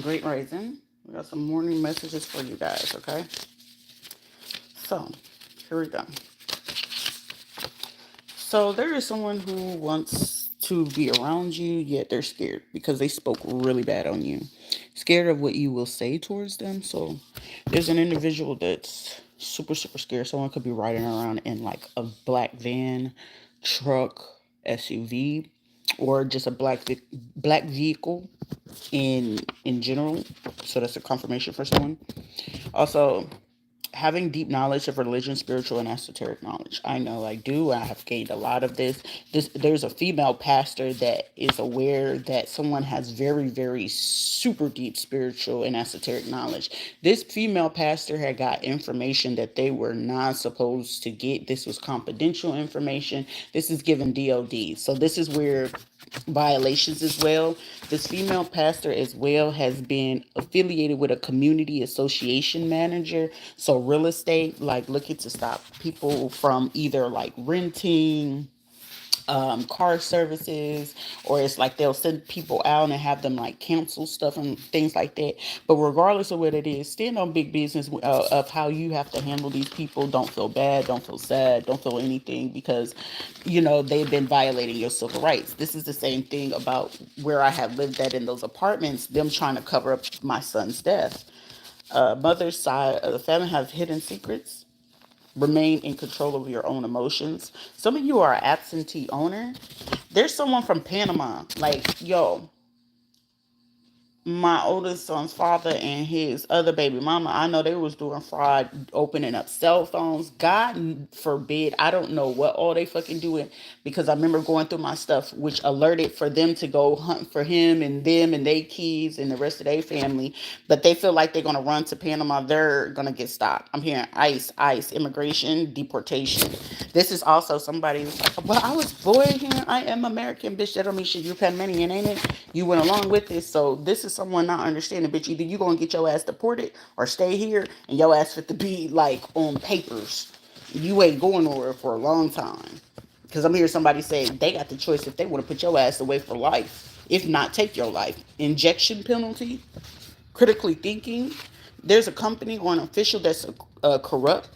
Great Rising. We got some morning messages for you guys, okay? So, here we go. So, there is someone who wants to be around you, yet they're scared because they spoke really bad on you. Scared of what you will say towards them. So, there's an individual that's super, super scared. Someone could be riding around in like a black van, truck, SUV, or just a black vehicle in general. So that's a confirmation for someone. Also, having deep knowledge of religion, spiritual, and esoteric knowledge. I know I do. I have gained a lot of this. There's a female pastor that is aware that someone has very, very super deep spiritual and esoteric knowledge. This female pastor had got information that they were not supposed to get. This was confidential information. This is given DOD. So this is where violations as well. This female pastor as well has been affiliated with a community association manager. So real estate, like looking to stop people from either like renting car services, or it's like they'll send people out and have them like cancel stuff and things like that. But regardless of what it is, stand on big business of how you have to handle these people. Don't feel bad, don't feel sad, don't feel anything, because they've been violating your civil rights. This is the same thing about where I have lived at in those apartments, them trying to cover up my son's death. Mother's side of the family have hidden secrets. Remain in control of your own emotions. Some of you are an absentee owner. There's someone from Panama. Like, yo, my oldest son's father and his other baby mama, I know they was doing fraud, opening up cell phones. God forbid, I don't know what all they fucking doing, because I remember going through my stuff, which alerted for them to go hunt for him and them and their kids and the rest of their family. But they feel like they're gonna run to Panama. They're gonna get stopped. I'm hearing ICE, immigration, deportation. This is also somebody who's like, well, I was born here. I am American, bitch. That don't mean shit. You're Panamanian, ain't it? You went along with this. So this is someone not understanding, bitch. Either you gonna get your ass deported or stay here and your ass fit to be like on papers. You ain't going nowhere for a long time. Because I'm hearing somebody say they got the choice if they want to put your ass away for life. If not, take your life. Injection penalty, critically thinking. There's a company or an official that's corrupt,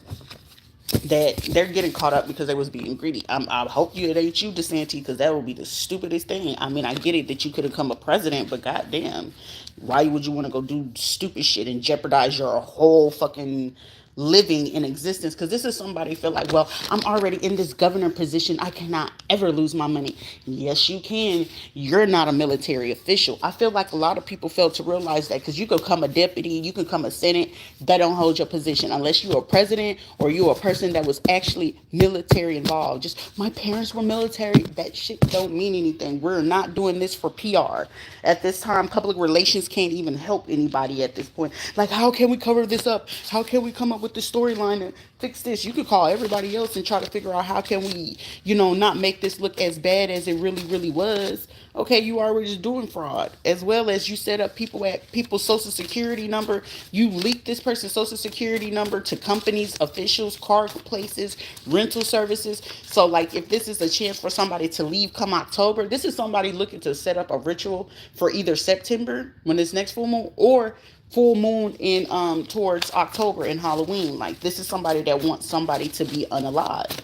that they're getting caught up because they was being greedy. I hope it ain't you, DeSantis, because that would be the stupidest thing. I mean, I get it that you could have become a president, but goddamn, why would you want to go do stupid shit and jeopardize your whole fucking living in existence? Because this is somebody feel like, well, I'm already in this governor position, I cannot ever lose my money. Yes, you can. You're not a military official. I feel like a lot of people fail to realize that, because you could come a deputy, you could come a senate, that don't hold your position unless you're a president or you're a person that was actually military involved. Just my parents were military, that shit don't mean anything. We're not doing this for PR at this time. Public relations can't even help anybody at this point. Like, how can we cover this up? How can we come up with the storyline and fix this? You could call everybody else and try to figure out how can we, not make this look as bad as it really, really was. Okay, you already just doing fraud, as well as you set up people at people's social security number. You leak this person's social security number to companies, officials, car places, rental services. So, like, if this is a chance for somebody to leave come October, this is somebody looking to set up a ritual for either September when it's next full moon, or full moon in towards October and Halloween. Like, this is somebody that wants somebody to be unalive.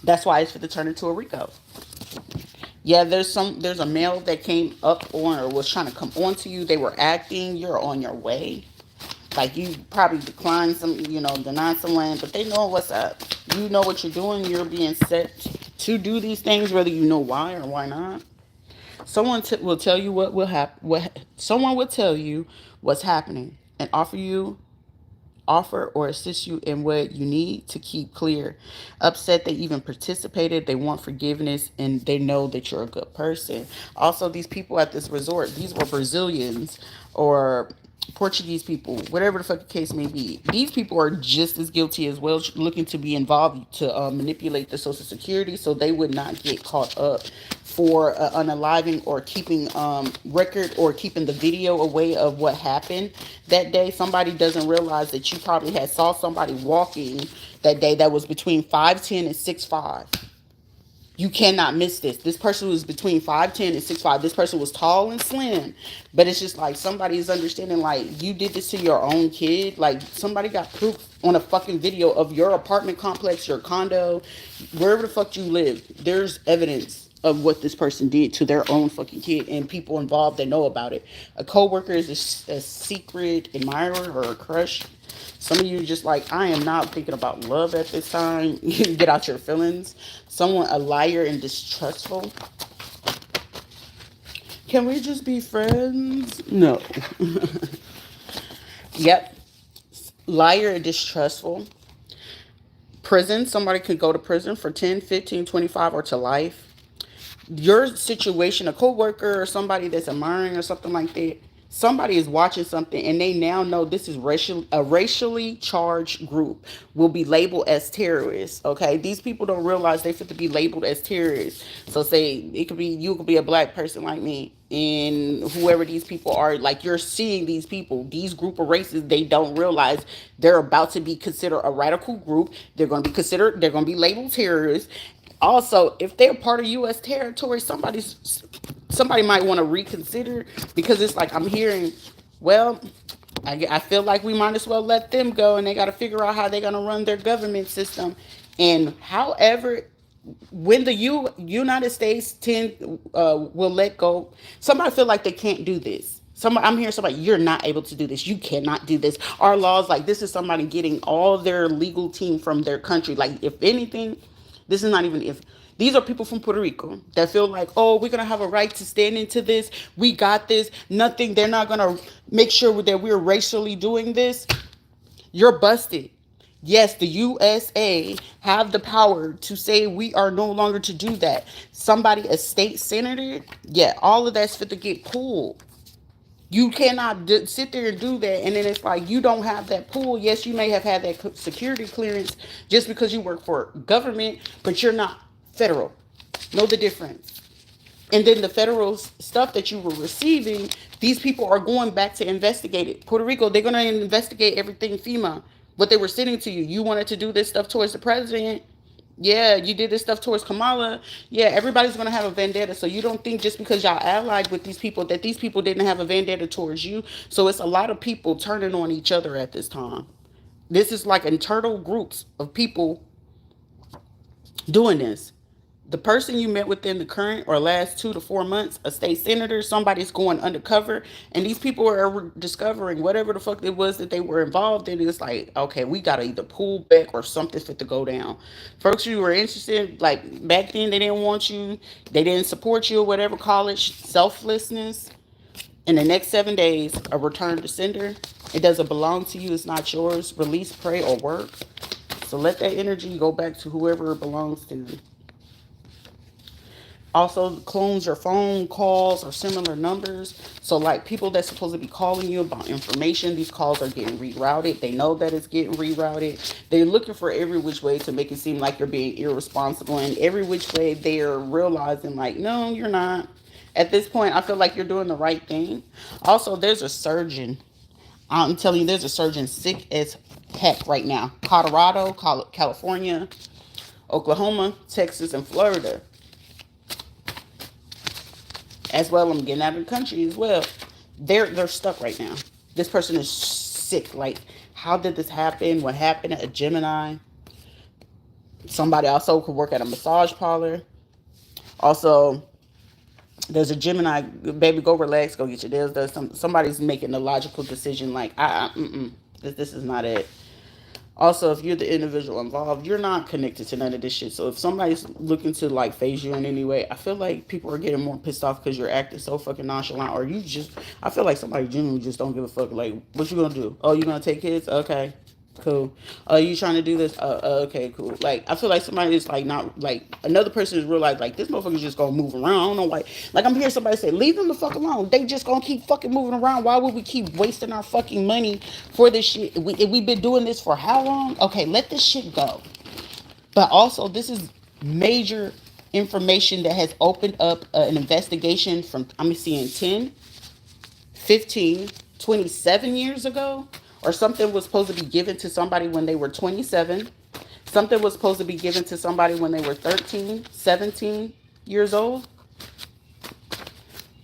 That's why it's for to turn into a Rico. Yeah, there's a male that came up on or was trying to come on to you. They were acting. You're on your way. Like, you probably declined some, denied some land, but they know what's up. You know what you're doing. You're being set to do these things, whether you know why or why not. Someone will tell you what will happen. What someone will tell you what's happening and offer or assist you in what you need to keep clear. Upset they even participated, they want forgiveness, and they know that you're a good person. Also, these people at this resort, these were Brazilians or Portuguese people, whatever the fuck the case may be. These people are just as guilty as well, looking to be involved to manipulate the Social Security so they would not get caught up for unaliving or keeping record or keeping the video away of what happened that day. Somebody doesn't realize that you probably had saw somebody walking that day that was between 5'10" and 6'5". You cannot miss this. This person was between 5'10" and 6'5". This person was tall and slim. But it's just like somebody is understanding, like, you did this to your own kid. Like, somebody got proof on a fucking video of your apartment complex, your condo, wherever the fuck you live. There's evidence of what this person did to their own fucking kid, and people involved that know about it. A coworker is a secret admirer or a crush. Some of you just like, I am not thinking about love at this time. Get out your feelings. Someone, a liar and distrustful. Can we just be friends? No. Yep. Liar and distrustful. Prison. Somebody could go to prison for 10, 15, 25, or to life. Your situation, a coworker or somebody that's admiring or something like that, somebody is watching something and they now know this is a racially charged group, will be labeled as terrorists. Okay, these people don't realize they fit to be labeled as terrorists. So say it could be, you could be a black person like me, and whoever these people are, like, you're seeing these people, these group of races, they don't realize they're about to be considered a radical group. They're going to be labeled terrorists. Also, if they're part of U.S. territory, somebody might want to reconsider, because it's like I'm hearing, well, I feel like we might as well let them go, and they got to figure out how they're going to run their government system. And however, when the United States will let go, somebody feel like they can't do this. I'm hearing somebody, you're not able to do this. You cannot do this. Our laws, like, this is somebody getting all their legal team from their country. Like, if anything, this is not even if. These are people from Puerto Rico that feel like, oh, we're going to have a right to stand into this. We got this. Nothing. They're not going to make sure that we're racially doing this. You're busted. Yes, the USA have the power to say we are no longer to do that. Somebody, a state senator, yeah, all of that's fit to get pulled. You cannot sit there and do that, and then it's like you don't have that pull. Yes, you may have had that security clearance just because you work for government, but you're not federal. Know the difference. And then the federal stuff that you were receiving, these people are going back to investigate it. Puerto Rico, they're going to investigate everything FEMA, what they were sending to you. You wanted to do this stuff towards the president. Yeah, you did this stuff towards Kamala. Yeah, everybody's going to have a vendetta. So you don't think just because y'all allied with these people that these people didn't have a vendetta towards you. So it's a lot of people turning on each other at this time. This is like internal groups of people doing this. The person you met within the current or last 2 to 4 months, a state senator, somebody's going undercover, and these people are discovering whatever the fuck it was that they were involved in. It's like, okay, we gotta either pull back or something's fit to go down. Folks, you were interested, like back then, they didn't want you, they didn't support you, or whatever, college selflessness. In the next 7 days, a return to sender. It doesn't belong to you. It's not yours. Release, pray, or work. So let that energy go back to whoever it belongs to. Also, clones your phone calls or similar numbers. So, like, people that's supposed to be calling you about information, these calls are getting rerouted. They know that it's getting rerouted. They're looking for every which way to make it seem like you're being irresponsible. And every which way they're realizing, like, no, you're not. At this point, I feel like you're doing the right thing. Also, there's a surgeon. I'm telling you, there's a surgeon sick as heck right now. Colorado, California, Oklahoma, Texas, and Florida. As well, I'm getting out of the country as well. They're stuck right now. This person is sick. Like, how did this happen? What happened? A Gemini. Somebody also could work at a massage parlor. Also, there's a Gemini. Baby, go relax. Go get your nails done. Somebody's making a logical decision. Like, this is not it. Also, if you're the individual involved, you're not connected to none of this shit. So if somebody's looking to like phase you in any way, I feel like people are getting more pissed off because you're acting so fucking nonchalant, or you just, I feel like somebody genuinely just don't give a fuck. Like, what you gonna do? Oh, you gonna take kids? Okay, cool. Oh, you trying to do this? Okay, cool. Like, I feel like somebody is like not like another person is realized like this motherfucker's just gonna move around. I don't know why. Like, I'm hearing somebody say, leave them the fuck alone. They just gonna keep fucking moving around. Why would we keep wasting our fucking money for this shit? We've been doing this for how long? Okay, let this shit go. But also, this is major information that has opened up an investigation from, I'm seeing 10, 15, 27 years ago, or something was supposed to be given to somebody when they were 27. Something was supposed to be given to somebody when they were 13, 17 years old.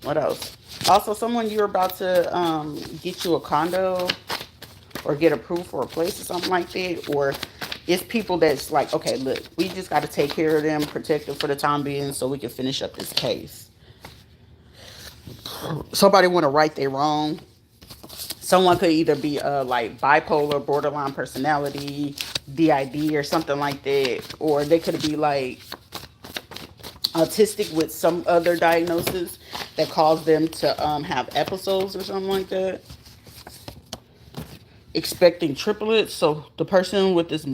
What else? Also, someone you're about to get you a condo or get approved for a place or something like that. Or it's people that's like, okay, look, we just got to take care of them, protect them for the time being so we can finish up this case. Somebody want to right their wrong. Someone could either be like bipolar, borderline personality, DID, or something like that, or they could be like autistic with some other diagnosis that cause them to have episodes or something like that. Expecting triplets. So the person with this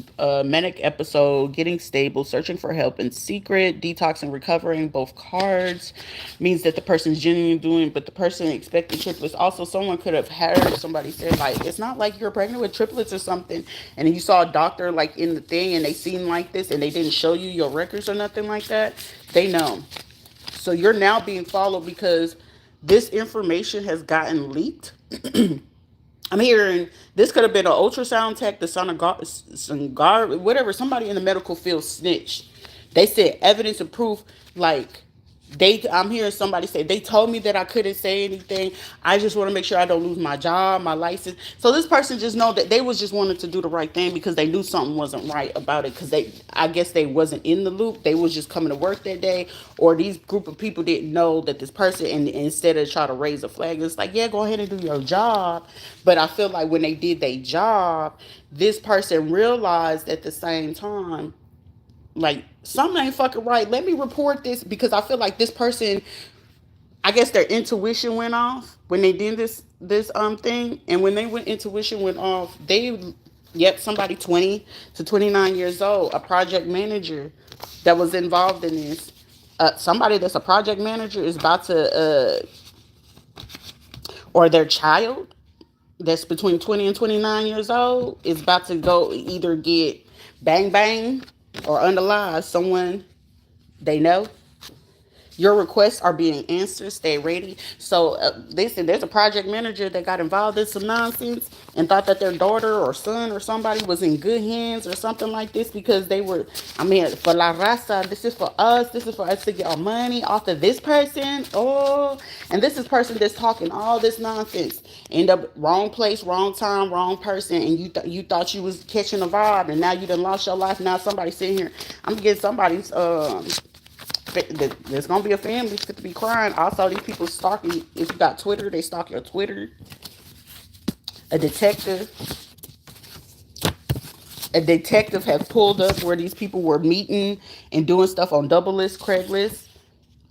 manic episode, getting stable, searching for help in secret, detoxing, recovering. Both cards means that the person's genuinely doing, but the person expecting triplets. Also, someone could have heard somebody say like, it's not like you're pregnant with triplets or something, and then you saw a doctor like in the thing, and they seem like this, and they didn't show you your records or nothing like that. They know. So you're now being followed because this information has gotten leaked. I'm hearing this could have been an ultrasound tech, the sonogar, whatever. Somebody in the medical field snitched. They said evidence and proof. Like I'm hearing somebody say they told me that I couldn't say anything. I just want to make sure I don't lose my job, my license. So this person just know that they was just wanting to do the right thing because they knew something wasn't right about it. Because I guess they wasn't in the loop. They was just coming to work that day, or these group of people didn't know that this person. And instead of try to raise a flag, it's like, yeah, go ahead and do your job. But I feel like when they did their job, this person realized at the same time, like, something ain't fucking right. Let me report this because I feel like this person, I guess their intuition went off when they did this thing. And when they went intuition went off, somebody 20 to 29 years old, a project manager that was involved in this. Somebody that's a project manager is about to or their child that's between 20 and 29 years old is about to go either get bang bang or underlie someone they know. Your requests are being answered. Stay ready. So, listen, there's a project manager that got involved in some nonsense and thought that their daughter or son or somebody was in good hands or something like this because they were, I mean, for La Raza, this is for us. This is for us to get our money off of this person. Oh, and this is person that's talking all this nonsense. End up wrong place, wrong time, wrong person, and you thought you was catching a vibe, and now you done lost your life. Now somebody sitting here, I'm getting somebody's there's gonna be a family fit to be crying. Also, these people stalking. If you got Twitter, they stalk your Twitter. A detective, a detective has pulled up where these people were meeting and doing stuff on Double List, Craigslist.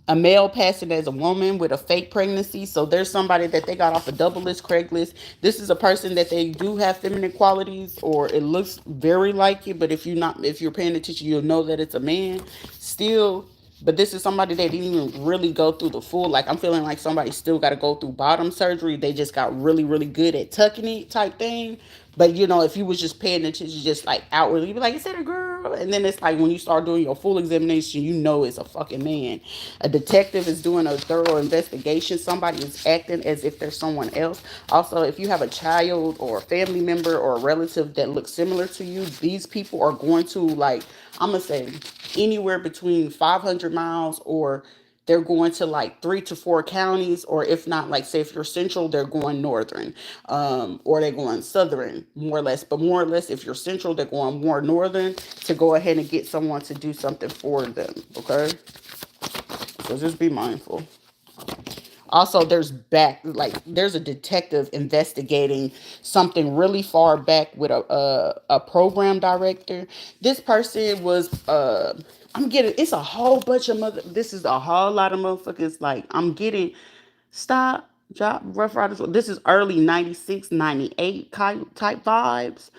A male passing as a woman with a fake pregnancy. So there's somebody that they got off a Double List, Craigslist. This is a person that they do have feminine qualities, or it looks very like it. But if you're paying attention, you'll know that it's a man. Still, but this is somebody that didn't even really go through the full. Like, I'm feeling like somebody still got to go through bottom surgery. They just got really, really good at tucking it type thing. But if you was just paying attention, just like outwardly, you'd be like, is that a girl? And then it's like when you start doing your full examination, you know it's a fucking man. A detective is doing a thorough investigation. Somebody is acting as if they're someone else. Also, if you have a child or a family member or a relative that looks similar to you, these people are going to, like, I'm gonna say anywhere between 500 miles, or they're going to like 3 to 4 counties, or if not, like, say if you're central, they're going northern, or they're going southern, more or less. But more or less, if you're central, they're going more northern to go ahead and get someone to do something for them. Okay, so just be mindful. Also, there's a detective investigating something really far back with a program director. This person was I'm getting, it's a whole bunch of this is a whole lot of motherfuckers. Like, I'm getting stop job rough riders. This is early 96, 98 type vibes.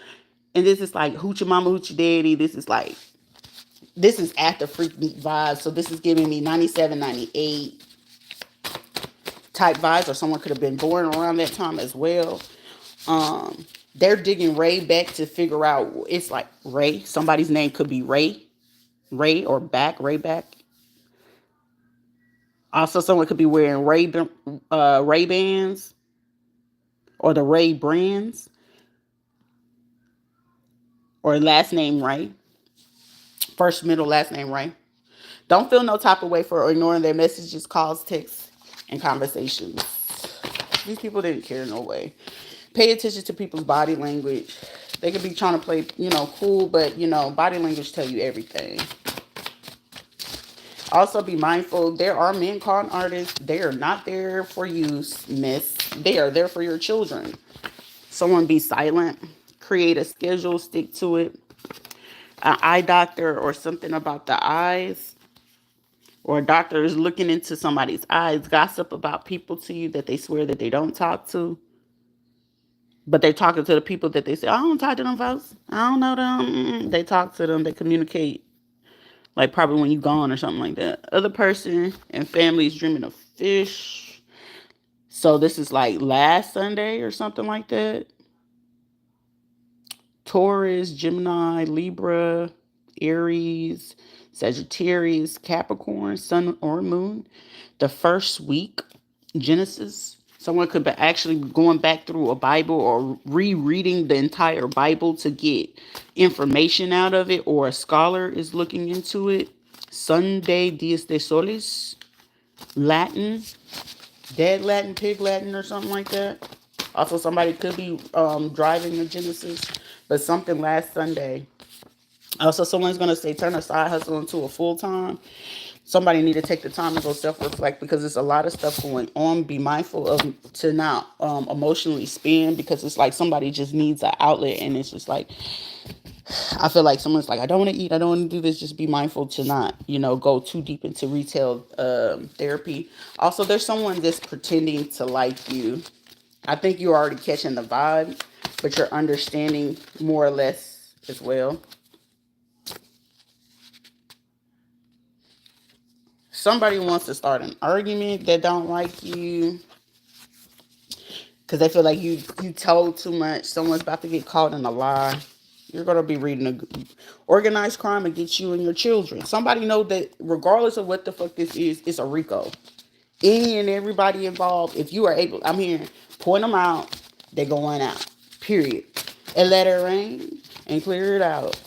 And this is like hoochie mama hoochie daddy. This is after freak meat vibes. So this is giving me 97, 98 type vibes, or someone could have been born around that time as well. They're digging Ray back to figure out, it's like Ray. Somebody's name could be Ray or Ray back. Also, someone could be wearing Ray Bans or the Ray brands, or last name Ray. First, middle, last name, right? Don't feel no type of way for ignoring their messages, calls, texts, and conversations. These people didn't care no way. Pay attention to people's body language. They could be trying to play, cool, but body language tell you everything. Also, be mindful. There are men con artists. They are not there for you, miss. They are there for your children. Someone be silent. Create a schedule. Stick to it. An eye doctor or something about the eyes, or a doctor is looking into somebody's eyes. Gossip about people to you that they swear that they don't talk to, but they're talking to the people that they say, I don't talk to them folks. I don't know them. They talk to them. They communicate. Like probably when you gone or something like that. Other person and family is dreaming of fish. So this is like last Sunday or something like that. Taurus, Gemini, Libra, Aries, Sagittarius, Capricorn, Sun or Moon. The first week, Genesis. Someone could be actually going back through a Bible or rereading the entire Bible to get information out of it, or a scholar is looking into it. Sunday, Dias de Solis, Latin, Dead Latin, Pig Latin, or something like that. Also, somebody could be driving the Genesis, but something last Sunday. Also, someone's going to say turn a side hustle into a full time. Somebody need to take the time to go self-reflect, because there's a lot of stuff going on. Be mindful of to not emotionally spend, because it's like somebody just needs an outlet, and it's just like, I feel like someone's like, I don't want to eat, I don't want to do this. Just be mindful to not, go too deep into retail therapy. Also, there's someone that's pretending to like you. I think you're already catching the vibe, but you're understanding more or less as well. Somebody wants to start an argument that don't like you because they feel like you told too much. Someone's about to get caught in a lie. You're gonna be reading organized crime against you and your children. Somebody know that regardless of what the fuck this is, it's a RICO. Any and everybody involved, if you are able, I'm here, point them out. They're going out. Period. And let it rain and clear it out.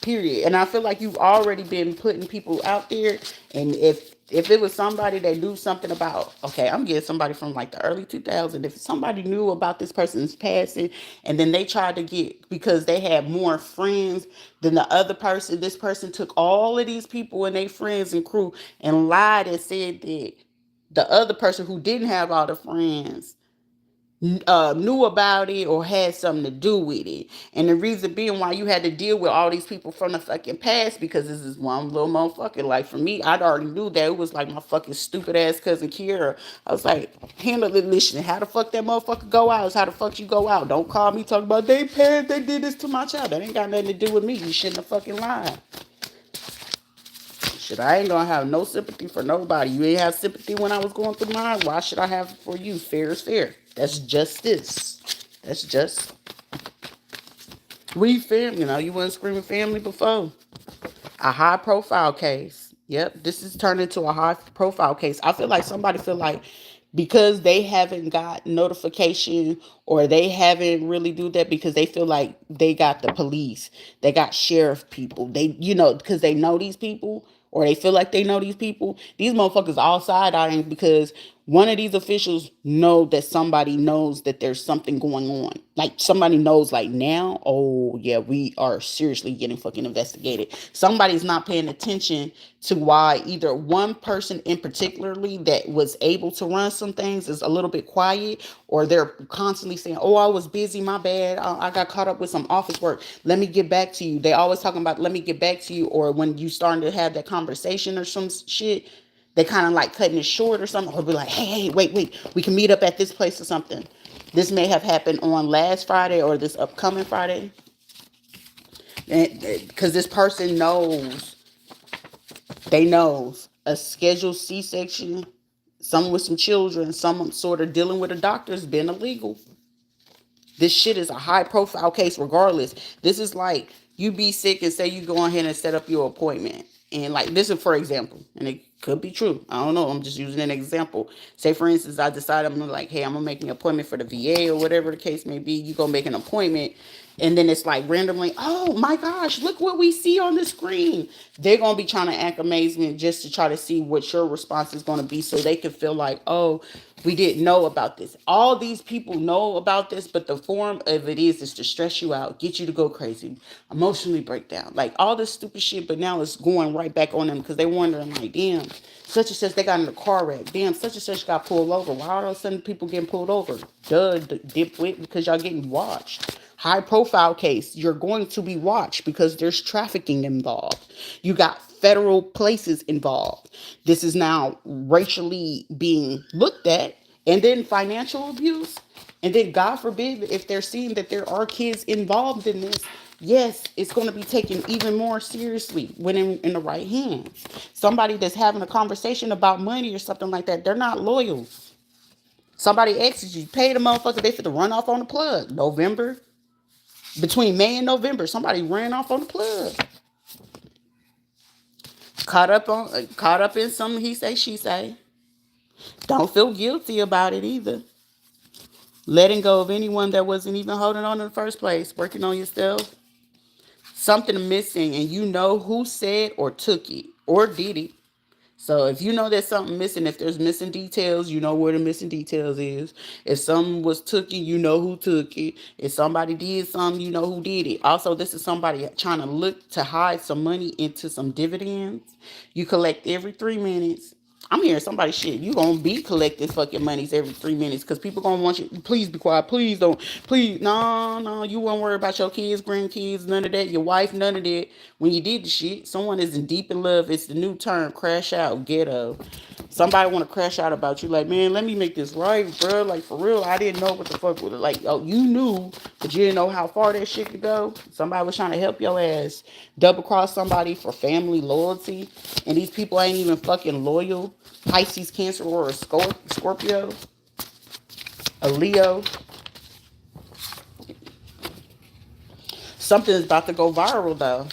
Period. And I feel like you've already been putting people out there. And if it was somebody that knew something about, okay, I'm getting somebody from like the early 2000s. If somebody knew about this person's passing, and then they tried to get, because they had more friends than the other person, this person took all of these people and their friends and crew and lied and said that the other person who didn't have all the friends knew about it or had something to do with it. And the reason being why you had to deal with all these people from the fucking past, because this is one little motherfucker. Like for me, I'd already knew that. It was like my fucking stupid ass cousin Kiera. I was like, handle it, listen. How the fuck that motherfucker go out is how the fuck you go out. Don't call me talking about they parents, they did this to my child. That ain't got nothing to do with me. You shouldn't have fucking lied. Shit, I ain't gonna have no sympathy for nobody. You ain't have sympathy when I was going through mine. Why should I have it for you? Fair is fair. That's justice. That's just. We family. You wasn't screaming family before. A high profile case. Yep, this is turned into a high profile case. I feel like somebody feel like because they haven't got notification, or they haven't really do that, because they feel like they got the police, they got sheriff people, they because they know these people, or they feel like they know these people. These motherfuckers all side eyeing because one of these officials know that somebody knows that there's something going on. Like somebody knows like now, oh yeah, we are seriously getting fucking investigated. Somebody's not paying attention to why either one person in particularly that was able to run some things is a little bit quiet, or they're constantly saying, oh, I was busy, my bad, I got caught up with some office work, let me get back to you. They always talking about let me get back to you, or when you starting to have that conversation or some shit, they kind of like cutting it short or something, or be like, hey, wait, we can meet up at this place or something. This may have happened on last Friday or this upcoming Friday, because this person knows, they knows a scheduled C-section, someone with some children, someone sort of dealing with a doctor has been illegal. This shit is a high profile case regardless. This is like you be sick and say you go ahead and set up your appointment. And like this is for example. And Could be true. I don't know. I'm just using an example. Say, for instance, I decide I'm gonna like, hey, I'm gonna make an appointment for the VA or whatever the case may be. You go make an appointment, and then it's like randomly, oh my gosh, look what we see on the screen. They're gonna be trying to act amazement just to try to see what your response is gonna be, so they can feel like, oh, we didn't know about this. All these people know about this, but the form of it is to stress you out, get you to go crazy, emotionally break down, like all this stupid shit. But now it's going right back on them because they're wondering, like, damn, such and such they got in a car wreck. Damn, such and such got pulled over. Why are all of a sudden people getting pulled over? Duh, dipwit, because y'all getting watched. High profile case, you're going to be watched because there's trafficking involved. You got federal places involved. This is now racially being looked at, and then financial abuse. And then, God forbid, if they're seeing that there are kids involved in this, yes, it's going to be taken even more seriously when in the right hands. Somebody that's having a conversation about money or something like that, they're not loyal. Somebody asks you, pay the motherfucker, they fit to run off on the plug. November, between May and November, somebody ran off on the plug. Caught up in some he say, she say. Don't feel guilty about it either. Letting go of anyone that wasn't even holding on in the first place. Working on yourself. Something missing and you know who said or took it or did it. So if you know there's something missing, if there's missing details, you know where the missing details is. If something was taken, you know who took it. If somebody did something, you know who did it. Also, this is somebody trying to look to hide some money into some dividends. You collect every 3 minutes. I'm hearing somebody shit. You gonna be collecting fucking monies every 3 minutes because people gonna want you. Please be quiet. Please don't. Please, no, no. You won't worry about your kids, grandkids, none of that. Your wife, none of that. When you did the shit, someone is in deep in love. It's the new term, crash out, ghetto. Somebody want to crash out about you, like, man, let me make this right, bro. Like, for real, I didn't know what the fuck with it. Like, oh, you knew, but you didn't know how far that shit could go. Somebody was trying to help your ass double cross somebody for family loyalty, and these people ain't even fucking loyal. Pisces, Cancer, or a Scorpio, a Leo. Something is about to go viral though.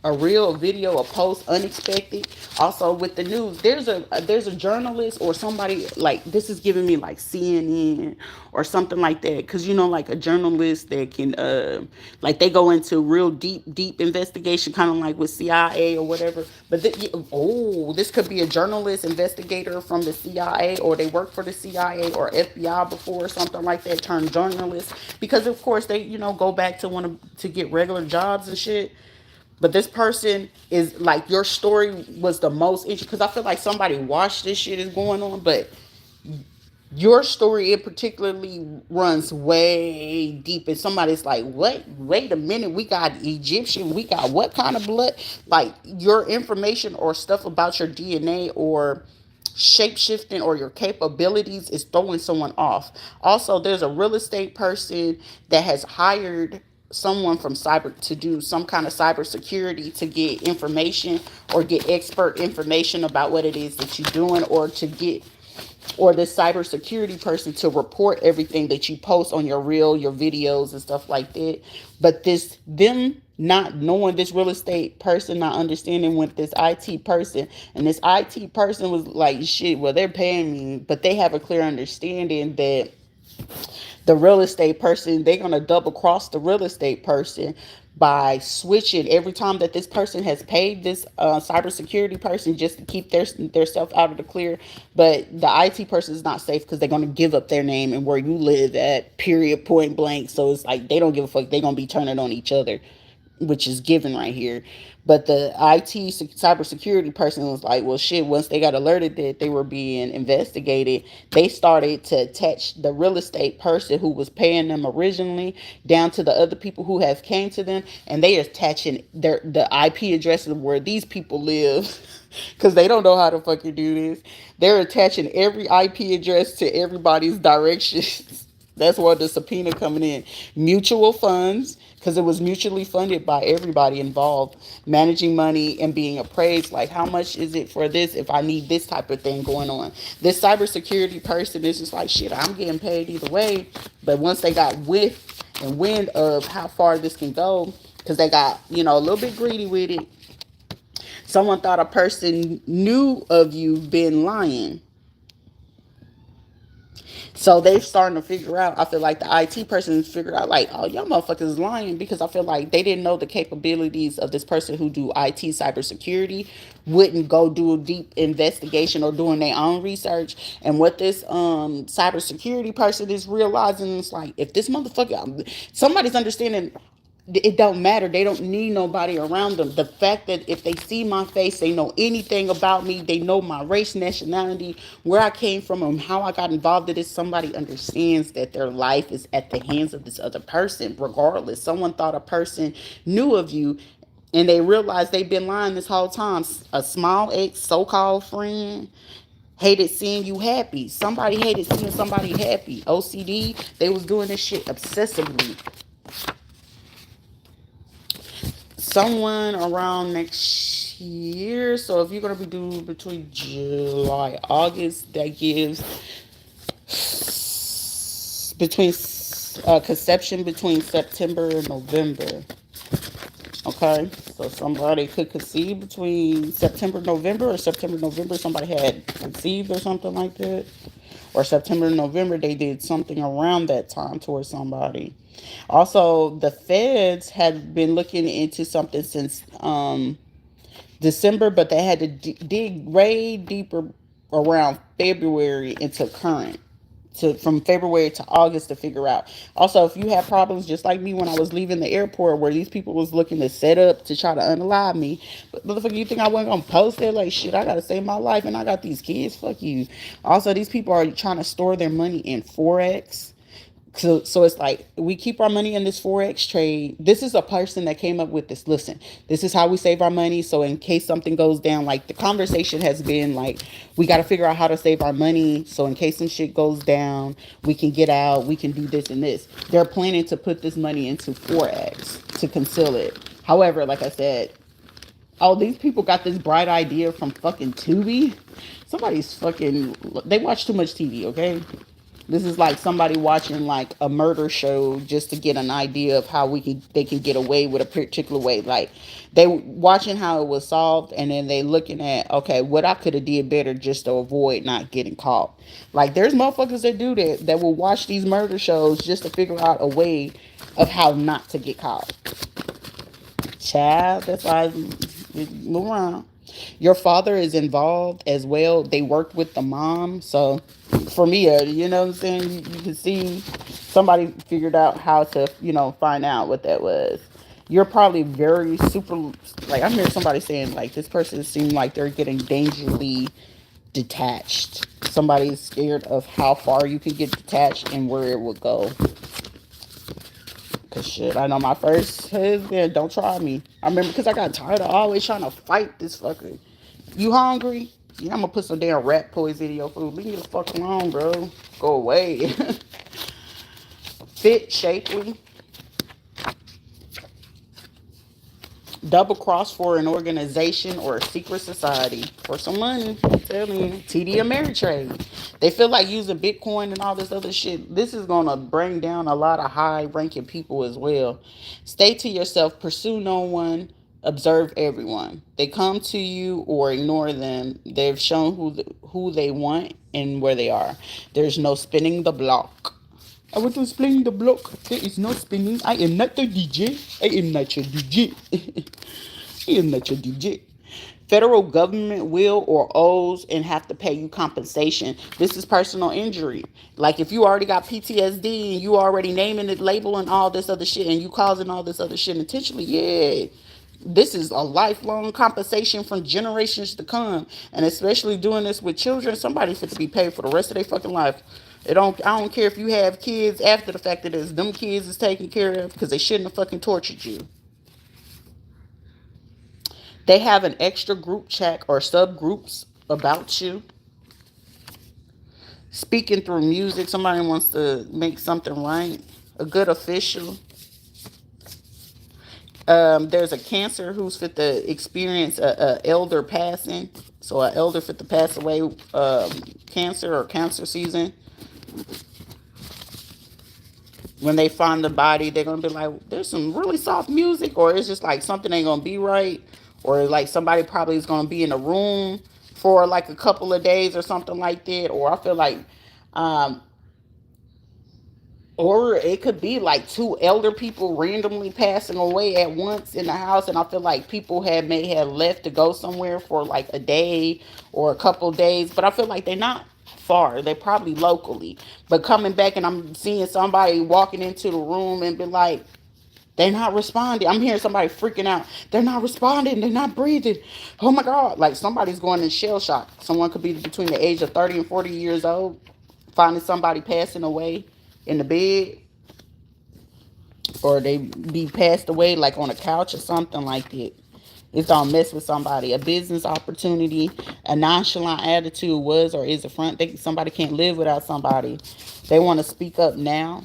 A reel, a video, a post, unexpected. Also with the news, there's a journalist or somebody, like, this is giving me like CNN or something like that, because you know, like a journalist that can like they go into real deep investigation, kind of like with CIA or whatever. But this could be a journalist investigator from the CIA, or they work for the CIA or FBI before or something like that, turned journalist, because of course they, go back to want to get regular jobs and shit. But this person is like, your story was the most interesting, because I feel like somebody watched this shit is going on, but your story it particularly runs way deep, and somebody's like, what, wait a minute, we got Egyptian, we got what kind of blood, like your information or stuff about your DNA or shape shifting or your capabilities is throwing someone off. Also, there's a real estate person that has hired someone from cyber to do some kind of cyber security to get information or get expert information about what it is that you're doing, or to get, or this cybersecurity person to report everything that you post on your reel, your videos and stuff like that. But them not knowing, this real estate person not understanding what this IT person, and this IT person was like, shit, well, they're paying me, but they have a clear understanding that the real estate person, they're going to double cross the real estate person by switching every time that this person has paid this cybersecurity person just to keep their self out of the clear. But the IT person is not safe because they're going to give up their name and where you live at, period, point blank. So it's like they don't give a fuck. They're going to be turning on each other, which is given right here. But the IT cybersecurity person was like, well, shit, once they got alerted that they were being investigated, they started to attach the real estate person who was paying them originally down to the other people who have came to them, and they are attaching the IP addresses of where these people live. Because they don't know how to fucking do this. They're attaching every IP address to everybody's directions. That's where the subpoena coming in. Mutual funds, because it was mutually funded by everybody involved. Managing money and being appraised, like, how much is it for this if I need this type of thing going on. This cybersecurity person is just like, shit, I'm getting paid either way. But once they got wind of how far this can go, because they got, a little bit greedy with it, Someone thought a person knew of you been lying. So they're starting to figure out. I feel like the IT person figured out, like, oh, y'all motherfuckers lying, because I feel like they didn't know the capabilities of this person who do IT cybersecurity, wouldn't go do a deep investigation or doing their own research. And what this cybersecurity person is realizing is, like, if this motherfucker, somebody's understanding, it don't matter. They don't need nobody around them. The fact that if they see my face, they know anything about me, they know my race, nationality, where I came from, and how I got involved in this. Somebody understands that their life is at the hands of this other person, regardless. Someone thought a person knew of you, and they realized they've been lying this whole time. A small ex so-called friend hated seeing you happy. Somebody hated seeing somebody happy. OCD, they was doing this shit obsessively. Someone around next year. So if you're gonna be due between July, August, that gives between conception between September and November. Okay, so somebody could conceive between September, November, or September, November. Somebody had conceived or something like that, or September, November. They did something around that time towards somebody. Also, the feds had been looking into something since December, but they had to dig way deeper around February into current. To from February to August to figure out. Also, if you have problems just like me when I was leaving the airport, where these people was looking to set up to try to unalive me, but motherfucker, you think I wasn't gonna post it? Like, shit, I gotta save my life and I got these kids. Fuck you. Also, these people are trying to store their money in forex. So it's like we keep our money in this forex trade. This is a person that came up with this. Listen, this is how we save our money. So in case something goes down, like the conversation has been like, we got to figure out how to save our money. So in case some shit goes down, we can get out. We can do this and this. They're planning to put this money into forex to conceal it. However, like I said, oh, these people got this bright idea from fucking Tubi. Somebody's fucking. They watch too much TV. Okay. This is like somebody watching like a murder show just to get an idea of how they can get away with a particular way. Like they watching how it was solved, and then they looking at, okay, what I could have did better just to avoid not getting caught. Like there's motherfuckers that do that will watch these murder shows just to figure out a way of how not to get caught. Child, that's why I move around. Your father is involved as well. They worked with the mom. So for me, you know what I'm saying? You can see somebody figured out how to, find out what that was. You're probably very super, like I'm hearing somebody saying like this person seemed like they're getting dangerously detached. Somebody's scared of how far you can get detached and where it would go. Cause shit, I know my first husband, don't try me. I remember because I got tired of always trying to fight this fucker. You hungry? Yeah, I'm gonna put some damn rat poison in your food. Leave me the fuck alone, bro. Go away. Fit, shapely. Double cross for an organization or a secret society for some money. I'm telling you, TD Ameritrade. They feel like using Bitcoin and all this other shit. This is gonna bring down a lot of high-ranking people as well. Stay to yourself. Pursue no one. Observe everyone. They come to you or ignore them. They've shown who they want and where they are. There's no spinning the block. I want to spin the block. There is no spinning. I am not the DJ. I am not your DJ. I am not your DJ. Federal government will or owes and have to pay you compensation. This is personal injury. Like if you already got PTSD and you already naming it, labeling all this other shit, and you causing all this other shit intentionally, yeah. This is a lifelong compensation from generations to come. And especially doing this with children, somebody fit to be paid for the rest of their fucking life. I don't care if you have kids after the fact that it's them kids is taken care of, because they shouldn't have fucking tortured you. They have an extra group chat or subgroups about you. Speaking through music, somebody wants to make something right. A good official. There's a Cancer who's fit to experience a elder passing. So an elder fit to pass away. Cancer or Cancer season. When they find the body, they're gonna be like, "There's some really soft music," or it's just like something ain't gonna be right, or like somebody probably is going to be in a room for like a couple of days or something like that. Or I feel like um or it could be like two elder people randomly passing away at once in the house, and I feel like people had may have left to go somewhere for like a day or a couple days, but I feel like they're not far. They're probably locally, but coming back and I'm seeing somebody walking into the room and be like, they're not responding. I'm hearing somebody freaking out. They're not responding. They're not breathing. Oh my God. Like somebody's going in shell shock. Someone could be between the age of 30 and 40 years old, finding somebody passing away in the bed, or they be passed away like on a couch or something like that. It's gonna mess with somebody. A business opportunity, a nonchalant attitude was or is a front. Somebody can't live without somebody. They want to speak up now.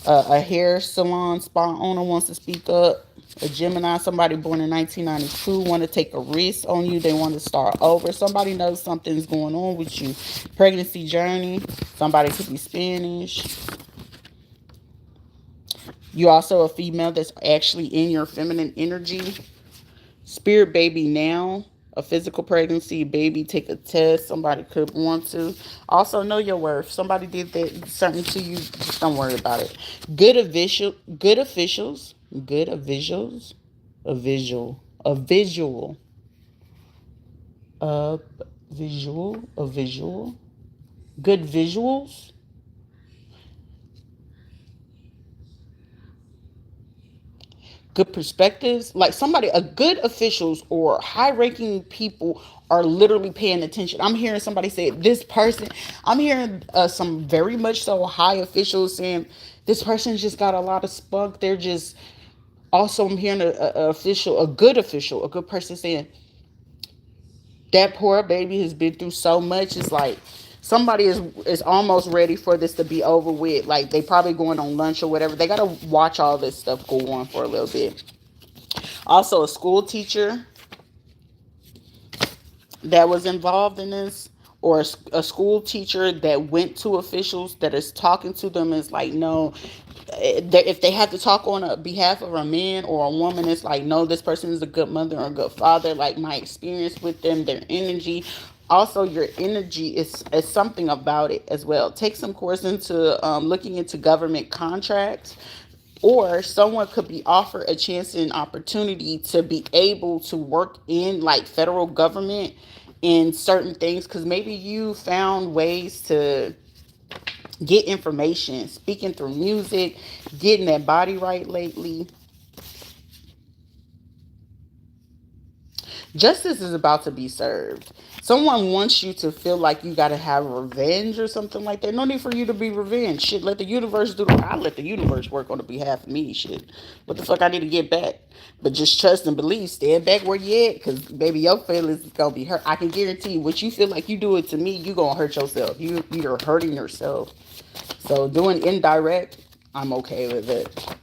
A hair salon spa owner wants to speak up. A Gemini, somebody born in 1992, want to take a risk on you. They want to start over. Somebody knows something's going on with you. Pregnancy journey. Somebody could be Spanish. You also a female that's actually in your feminine energy. Spirit baby now. A physical pregnancy, baby, take a test. Somebody could want to. Also know your worth. Somebody did that something to you. Just don't worry about it. Good officials. Good of visuals. A visual. A visual. A visual. A visual. Good visuals. Good perspectives. Like somebody, a good officials or high ranking people are literally paying attention. I'm hearing somebody say this person. I'm hearing some very much so high officials saying this person just got a lot of spunk. They're just also, I'm hearing a official, a good official, a good person saying that poor baby has been through so much. It's like somebody is almost ready for this to be over with. Like they probably going on lunch or whatever. They gotta watch all this stuff go on for a little bit. Also, a school teacher that was involved in this, or a school teacher that went to officials that is talking to them is like, no, if they have to talk on a behalf of a man or a woman, it's like, no, this person is a good mother or a good father. Like my experience with them, their energy. Also, your energy is something about it as well. Take some course into looking into government contracts, or someone could be offered a chance and opportunity to be able to work in like federal government in certain things, because maybe you found ways to get information, speaking through music, getting that body right lately. Justice is about to be served. Someone wants you to feel like you got to have revenge or something like that. No need for you to be revenge. Shit, let the universe do the. I let the universe work on the behalf of me. Shit, what the fuck I need to get back? But just trust and believe. Stand back where you at, cause baby, your feelings is gonna be hurt. I can guarantee you, what you feel like you do it to me, you gonna hurt yourself. You're hurting yourself. So doing indirect, I'm okay with it.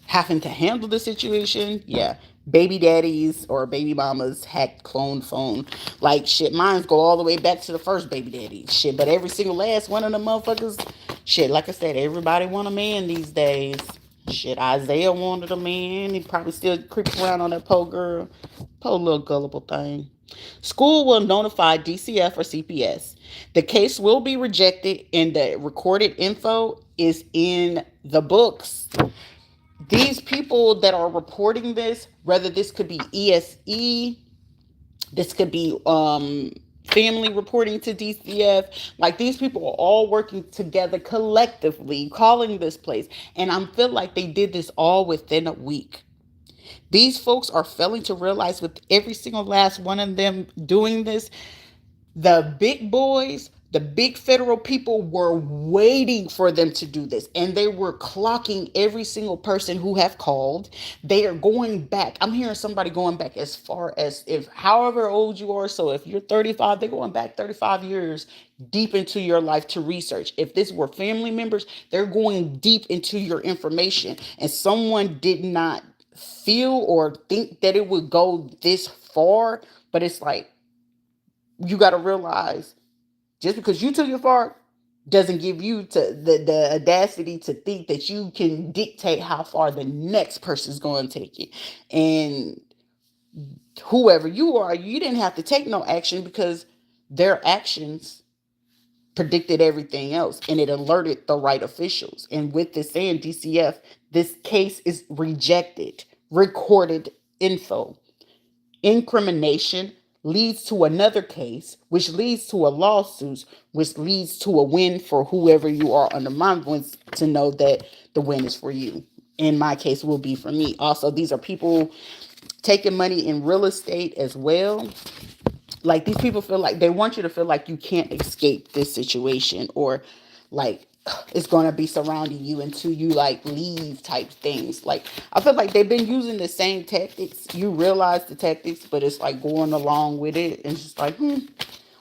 Having to handle the situation, yeah. Baby daddies or baby mamas hacked clone phone. Like shit, mines go all the way back to the first baby daddy. Shit, but every single last one of the motherfuckers, shit, like I said, everybody want a man these days. Shit, Isaiah wanted a man. He probably still creeps around on that poor girl. Poor little gullible thing. School will notify DCF or CPS. The case will be rejected and the recorded info is in the books. These people that are reporting this, whether this could be ESE, this could be family reporting to DCF, like these people are all working together collectively, calling this place. And I feel like they did this all within a week. These folks are failing to realize with every single last one of them doing this, the big boys, the big federal people were waiting for them to do this, and they were clocking every single person who have called. They are going back. I'm hearing somebody going back as far as, if however old you are. So if you're 35, they're going back 35 years deep into your life to research. If this were family members, they're going deep into your information, and someone did not feel or think that it would go this far. But it's like, you got to realize, just because you took it far doesn't give you to the audacity to think that you can dictate how far the next person's going to take it. And Whoever you are, you didn't have to take no action because their actions predicted everything else and it alerted the right officials. And with this saying, DCF, this case is rejected, recorded info. Incrimination leads to another case, which leads to a lawsuit, which leads to a win for whoever you are. Under my wins, to know that the win is for you. In my case, will be for me. Also, these are people taking money in real estate as well. Like, these people feel like they want you to feel like you can't escape this situation, or like it's going to be surrounding you until you like leave type things. Like, I feel like they've been using the same tactics. You realize the tactics, but it's like going along with it, and it's just like,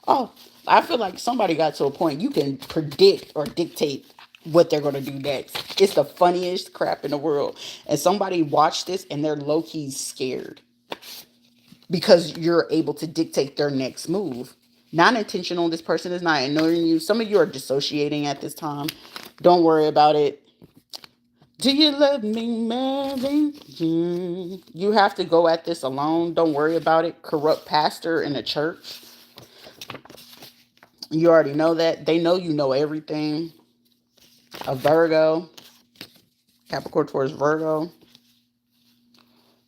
oh, I feel like somebody got to a point you can predict or dictate what they're going to do next. It's the funniest crap in the world. And somebody watched this and they're low-key scared because you're able to dictate their next move. Not intentional. This person is not ignoring you. Some of you are dissociating at this time. Don't worry about it. Do you love me, Mary? You have to go at this alone. Don't worry about it. Corrupt pastor in a church. You already know that. They know you know everything. A Virgo. Capricorn towards Virgo.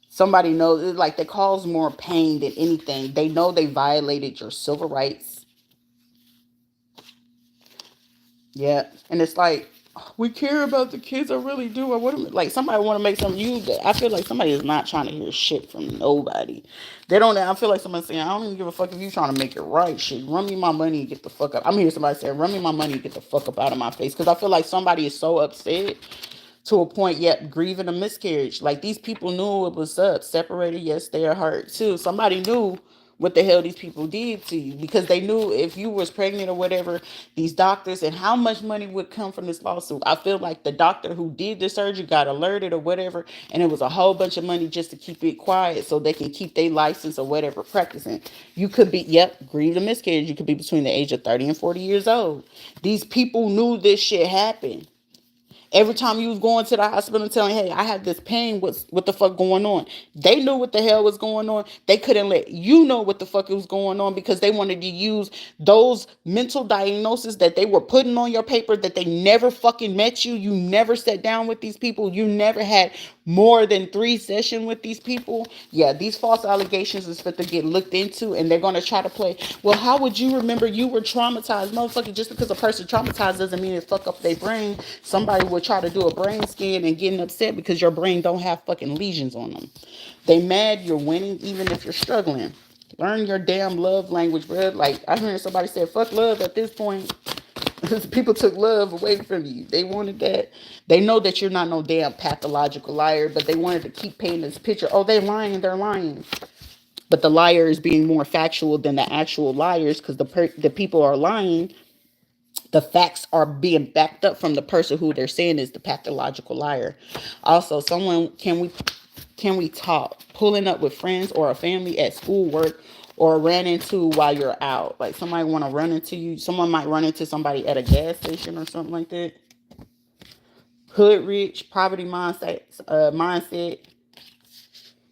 Somebody knows, like, they cause more pain than anything. They know they violated your civil rights. Yeah. And it's like, we care about the kids. I really do. I want like, somebody want to make something. I feel like somebody is not trying to hear shit from nobody. They don't. I feel like somebody's saying, I don't even give a fuck if you trying to make it right. Shit, run me my money and get the fuck up. I'm hearing somebody say, run me my money and get the fuck up out of my face. Because I feel like somebody is so upset to a point, yet grieving a miscarriage. Like, these people knew it was up. Separated, yes, they are hurt too. Somebody knew what the hell these people did to you, because they knew if you was pregnant or whatever, these doctors, and how much money would come from this lawsuit. I feel like the doctor who did the surgery got alerted or whatever, and it was a whole bunch of money just to keep it quiet so they can keep their license or whatever practicing. You could be, grieve a miscarriage. You could be between the age of 30 and 40 years old. These people knew this shit happened. Every time you was going to the hospital and telling, hey, I have this pain, what the fuck going on? They knew what the hell was going on. They couldn't let you know what the fuck was going on because they wanted to use those mental diagnoses that they were putting on your paper, that they never fucking met you. You never sat down with these people. You never had more than 3 sessions with these people. Yeah, these false allegations is fit to get looked into, and they're going to try to play, well, how would you remember you were traumatized? Motherfucker, just because a person traumatized doesn't mean it fuck up their brain. Somebody would try to do a brain scan and getting upset because your brain don't have fucking lesions on them. They mad you're winning even if you're struggling. Learn your damn love language, bro. Like, I heard somebody say, fuck love at this point. People took love away from you. They wanted that. They know that you're not no damn pathological liar, but they wanted to keep painting this picture. Oh, they're lying. They're lying. But the liar is being more factual than the actual liars, because the people are lying. The facts are being backed up from the person who they're saying is the pathological liar. Also, someone, can we talk? Pulling up with friends or a family at school, work, or ran into while you're out. Like, somebody want to run into you. Someone might run into somebody at a gas station or something like that. Hood rich, poverty mindset,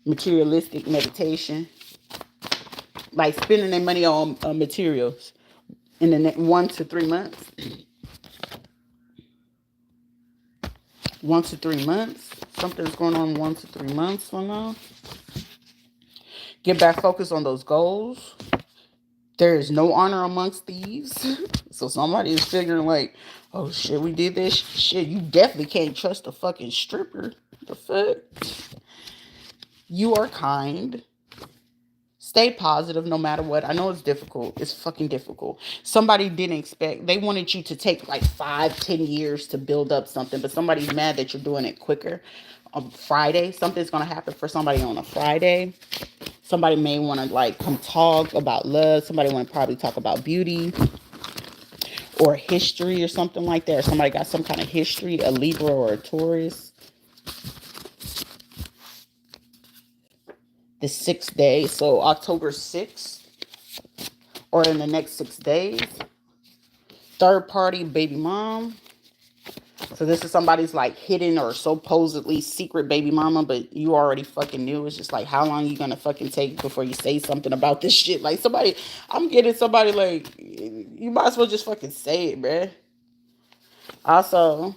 materialistic meditation. Like, spending their money on materials in the next 1 to 3 months. 1 to 3 months. Something's going on 1 to 3 months from now. Get back focused on those goals. There is no honor amongst thieves. So somebody is figuring like, oh shit, we did this shit. You definitely can't trust a fucking stripper. The fuck? You are kind. Stay positive no matter what. I know it's difficult. It's fucking difficult. Somebody didn't expect. They wanted you to take like 5-10 years to build up something, but somebody's mad that you're doing it quicker. On Friday, something's going to happen for somebody on a Friday. Somebody may want to like come talk about love. Somebody want to probably talk about beauty or history or something like that. Or somebody got some kind of history, a Libra or a Taurus. The 6th day, so October 6th, or in the next 6 days. Third party baby mom. So this is somebody's like hidden or supposedly secret baby mama, but you already fucking knew. It's just like, how long you gonna fucking take before you say something about this shit? Like somebody, I'm getting somebody like, you might as well just fucking say it, bruh. Also,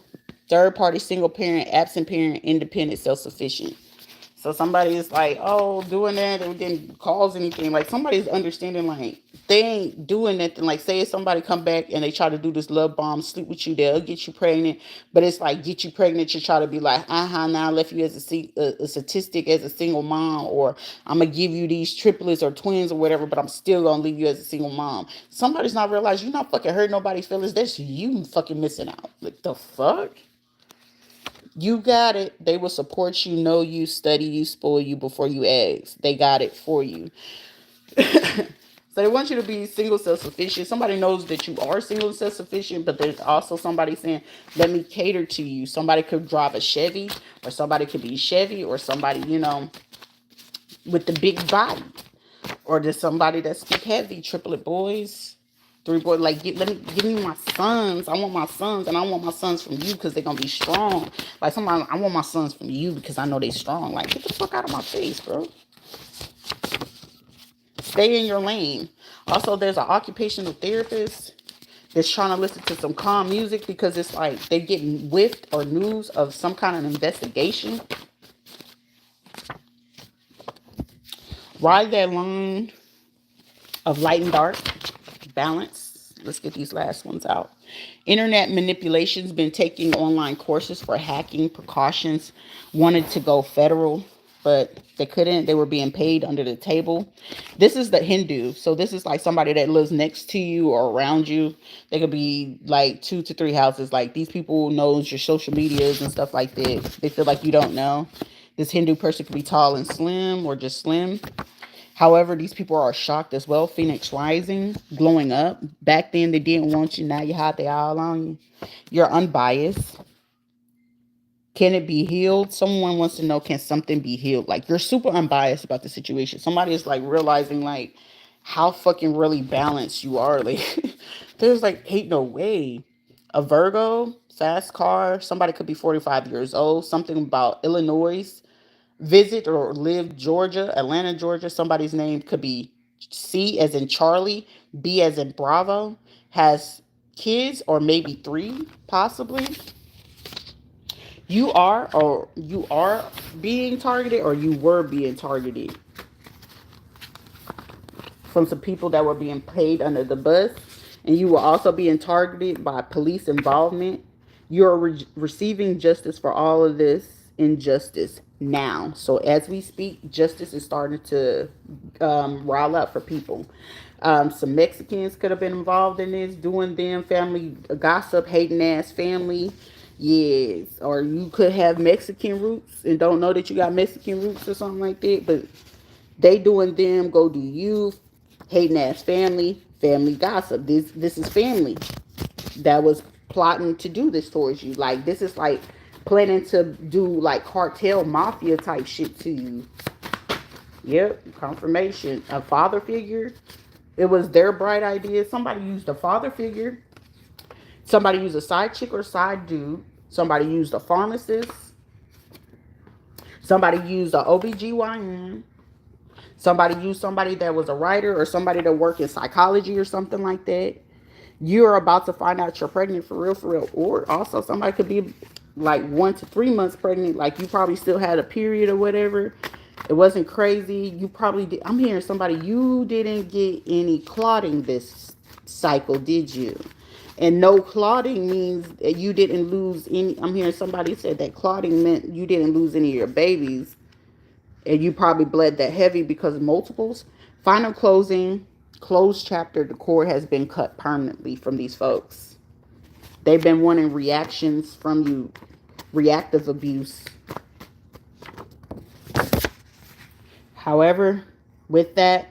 third party, single parent, absent parent, independent, self sufficient. So somebody is like, oh, doing that, it didn't cause anything. Like somebody's understanding, like they ain't doing nothing. Like say if somebody come back and they try to do this love bomb, sleep with you, they'll get you pregnant. But it's like get you pregnant to try to be like, now I left you as a statistic as a single mom, or I'm gonna give you these triplets or twins or whatever, but I'm still gonna leave you as a single mom. Somebody's not realizing you're not fucking hurt nobody's feelings. That's you fucking missing out. Like the fuck. You got it. They will support you, know you, study you, spoil you before you ask. They got it for you. So they want you to be single self-sufficient. Somebody knows that you are single self-sufficient, but there's also somebody saying, let me cater to you. Somebody could drive a Chevy, or somebody could be Chevy, or somebody, with the big body. Or there's somebody that speak heavy, triplet boys. Three boys, like give me my sons. I want my sons, and I want my sons from you because they're gonna be strong. Like somebody, I want my sons from you because I know they strong. Like get the fuck out of my face, bro. Stay in your lane. Also, there's an occupational therapist that's trying to listen to some calm music because it's like they're getting whiffed or news of some kind of investigation. Ride that line of light and dark, balance. Let's get these last ones out. Internet manipulation's been taking online courses for hacking precautions. Wanted to go federal, but they couldn't. They were being paid under the table. This is the Hindu. So this is like somebody that lives next to you or around you. They could be like 2 to 3 houses. Like these people knows your social medias and stuff like that. They feel like you don't know. This Hindu person could be tall and slim or just slim. However, these people are shocked as well. Phoenix rising, glowing up. Back then, they didn't want you. Now you have they all on you. You're unbiased. Can it be healed? Someone wants to know, can something be healed? Like, you're super unbiased about the situation. Somebody is, like, realizing, like, how fucking really balanced you are. Like, there's, like, ain't no way. A Virgo, fast car. Somebody could be 45 years old. Something about Illinois. Visit or live Georgia, Atlanta, Georgia. Somebody's name could be C as in Charlie, B as in Bravo. Has kids or maybe three, possibly. You are being targeted, or you were being targeted from some people that were being paid under the bus, and you were also being targeted by police involvement. You're receiving justice for all of this injustice now. So as we speak, justice is starting to rile up for people. Some Mexicans could have been involved in this, doing them family gossip, hating ass family. Yes, or you could have Mexican roots and don't know that you got Mexican roots or something like that. But they doing them, go do you, hating ass family, family gossip. This is family that was plotting to do this towards you. Like this is like planning to do like cartel mafia type shit to you. Yep, confirmation. A father figure. It was their bright idea. Somebody used a father figure. Somebody used a side chick or side dude. Somebody used a pharmacist. Somebody used a OBGYN. Somebody used somebody that was a writer or somebody that worked in psychology or something like that. You're about to find out you're pregnant for real, for real. Or also somebody could be like 1 to 3 months pregnant. Like you probably still had a period or whatever. It wasn't crazy. You probably did. I'm hearing somebody, you didn't get any clotting this cycle, did you? And no clotting means that you didn't lose any. I'm hearing somebody said that clotting meant you didn't lose any of your babies. And you probably bled that heavy because of multiples. Final closing, closed chapter. The cord has been cut permanently from these folks. They've been wanting reactions from you, reactive abuse. However, with that,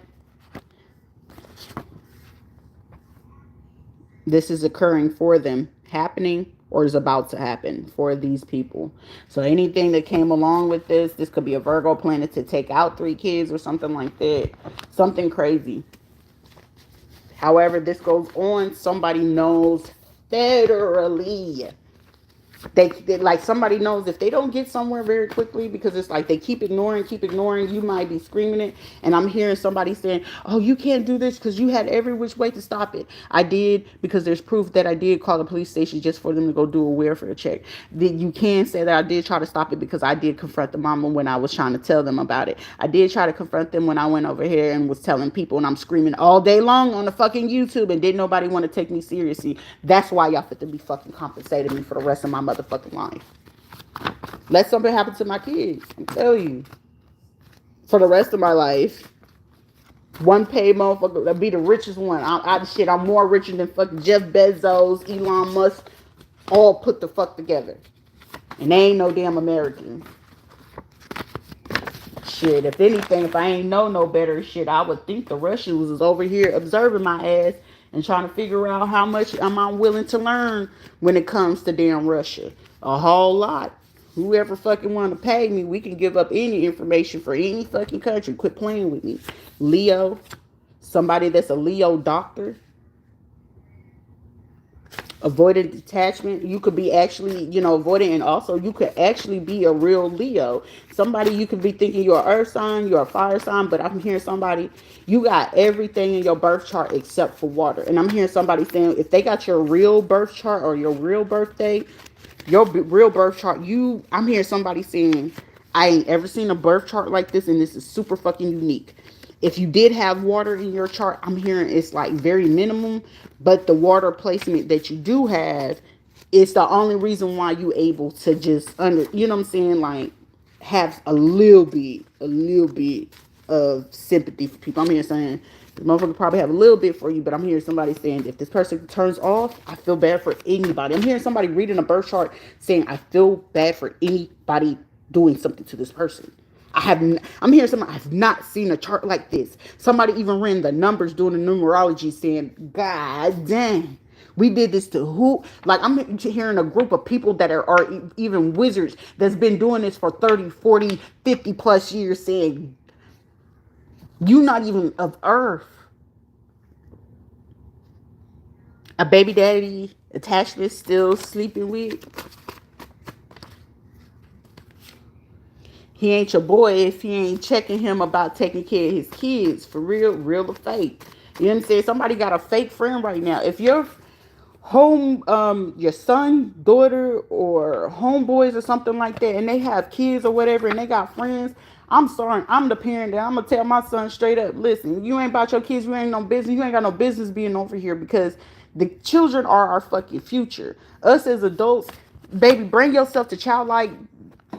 this is occurring for them, happening or is about to happen for these people. So anything that came along with this could be a Virgo planet to take out 3 kids or something like that. Something crazy. However, this goes on, somebody knows federally They like somebody knows if they don't get somewhere very quickly, because it's like they keep ignoring, you might be screaming it. And I'm hearing somebody saying, oh, you can't do this because you had every which way to stop it. I did, because there's proof that I did call the police station just for them to go do a welfare check. That you can say that I did try to stop it, because I did confront the mama when I was trying to tell them about it. I did try to confront them when I went over here and was telling people, and I'm screaming all day long on the fucking YouTube, and didn't nobody want to take me seriously. That's why y'all fit to be fucking compensating me for the rest of my motherfucking life. Let something happen to my kids, I'm telling you, for the rest of my life. One paid motherfucker that be the richest one. I'm more richer than fucking Jeff Bezos, Elon Musk, all put the fuck together. And they ain't no damn American. Shit, if anything, if I ain't know no better, shit, I would think the Russians was over here observing my ass and trying to figure out how much am I willing to learn when it comes to damn Russia. A whole lot. Whoever fucking want to pay me, we can give up any information for any fucking country. Quit playing with me. Leo, somebody that's a Leo doctor. Avoidant detachment, you could be actually, avoidant, and also you could actually be a real Leo. Somebody, you could be thinking you're an earth sign, you're a fire sign, but I'm hearing somebody, you got everything in your birth chart except for water. And I'm hearing somebody saying, if they got your real birth chart or your real birthday, your real birth chart, I'm hearing somebody saying, I ain't ever seen a birth chart like this, and this is super fucking unique. If you did have water in your chart, I'm hearing it's like very minimum, but the water placement that you do have, it's the only reason why you able to just you know what I'm saying, like have a little bit of sympathy for people. I'm here saying the motherfucker probably have a little bit for you, but I'm hearing somebody saying if this person turns off, I feel bad for anybody. I'm hearing somebody reading a birth chart saying I feel bad for anybody doing something to this person. I'm hearing somebody, I've not seen a chart like this. Somebody even ran the numbers doing the numerology saying, God damn, we did this to who? Like, I'm hearing a group of people that are even wizards that's been doing this for 30, 40, 50 plus years saying, you not even of earth. A baby daddy attachment still sleeping with. He ain't your boy if he ain't checking him about taking care of his kids. For real or fake. You know what I'm saying? Somebody got a fake friend right now. If you're your son, daughter, or homeboys or something like that, and they have kids or whatever, and they got friends, I'm sorry, I'm the parent that I'm gonna tell my son straight up, listen, you ain't about your kids, you ain't no business, you ain't got no business being over here, because the children are our fucking future. Us as adults, baby, bring yourself to childlike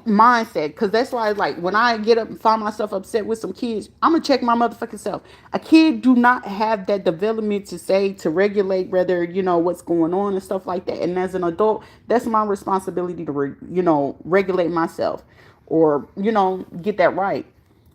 mindset, because that's why, like, when I get up and find myself upset with some kids, I'm gonna check my motherfucking self. A kid do not have that development to regulate whether what's going on and stuff like that. And as an adult, that's my responsibility to regulate myself, or get that right.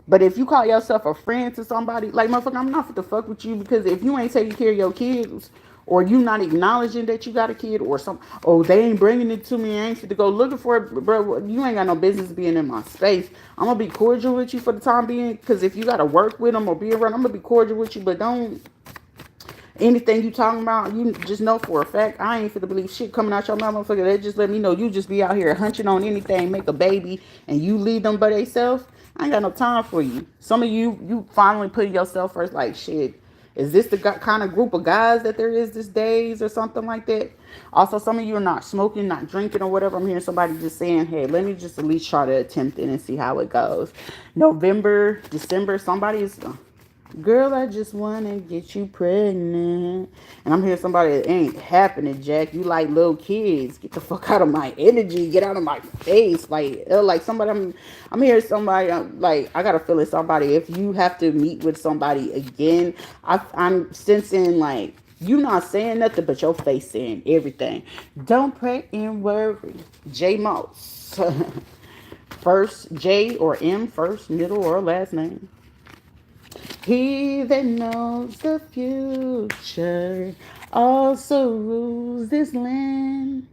But if you call yourself a friend to somebody, like, motherfucker, I'm not fit to fuck with you, because if you ain't taking care of your kids, or you not acknowledging that you got a kid, or some, oh, they ain't bringing it to me, I ain't fit to go looking for it, bro, you ain't got no business being in my space. I'm gonna be cordial with you for the time being, because if you gotta work with them or be around, I'm gonna be cordial with you, but don't, anything you talking about, you just know for a fact, I ain't fit to believe shit coming out your mouth, motherfucker. They just let me know you just be out here hunching on anything, make a baby, and you leave them by themselves. I ain't got no time for you. Some of you finally putting yourself first, like, shit, is this the kind of group of guys that there is these days or something like that? Also, some of you are not smoking, not drinking or whatever. I'm hearing somebody just saying, hey, let me just at least try to attempt it and see how it goes. November, December, somebody's, girl, I just want to get you pregnant. And I'm hearing somebody, it ain't happening, Jack. You like little kids. Get the fuck out of my energy. Get out of my face. Like somebody, I'm hearing somebody, like, I got a feeling somebody, if you have to meet with somebody again, I'm sensing, like, you not saying nothing, but your face saying everything. Don't pray and worry. J Moss. First J or M, first, middle, or last name. He that knows the future also rules this land,